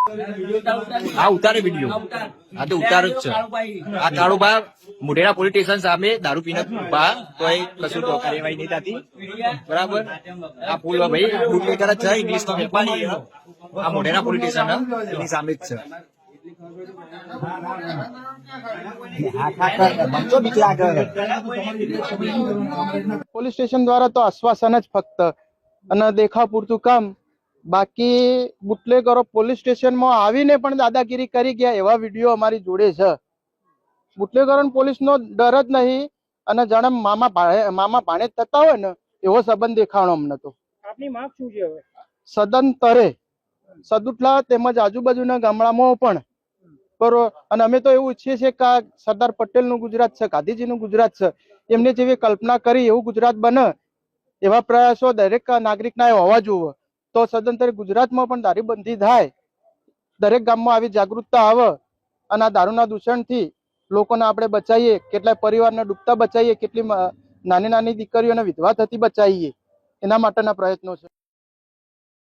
હા ઉતારે વિડીયો. હા તો ઉતાર જ છે. આ કાળુભા મોઢેરા પોલીસ સ્ટેશન સામે દારૂ પીને ઉભા તો એ કશું તો કાર્યવાહી નહીં થતી. બરાબર. આ પુલ ભાઈ બુટલેકર જ છે, ઇંગ્લિશ નો વેપારી. આ મોઢેરા પોલીસ સ્ટેશન એની સામે જ છે. પોલીસ સ્ટેશન દ્વારા તો આશ્વાસન જ ફક્ત અને દેખાવ પૂરતું કામ. બાકી બુટલેગરો પોલીસ સ્ટેશનમાં આવીને પણ દાદાગીરી કરી ગયા એવા વિડીયો અમારી જોડે છે. બુટલેગરો પોલીસનો ડર જ નહીં અને જાણે મામા ભાણે થતા હોય ને એવો સંબંધ દેખાણો અમને તો. આપની માંગ શું છે હવે? સદંતરે સદુટલા તેમજ આજુબાજુના ગામડામાં પણ બરોબર. અને અમે તો એવું ઈચ્છીએ છીએ કે આ સરદાર પટેલનું ગુજરાત છે, ગાંધીજીનું ગુજરાત છે, એમને જેવી કલ્પના કરી એવું ગુજરાત બને એવા પ્રયાસો દરેક નાગરિકના હોવા જોઈએ. તો સદંતરે ગુજરાતમાં પણ દારૂબંધી થાય, દરેક ગામમાં આવી જાગૃતતા આવે અને આ દારૂના દૂષણથી લોકોને આપણે બચાવીએ, કેટલાય પરિવારને ડૂબતા બચાવીએ, કેટલી નાની નાની દીકરીઓને વિધવા થતી બચાવીએ, એના માટેના પ્રયત્નો છે.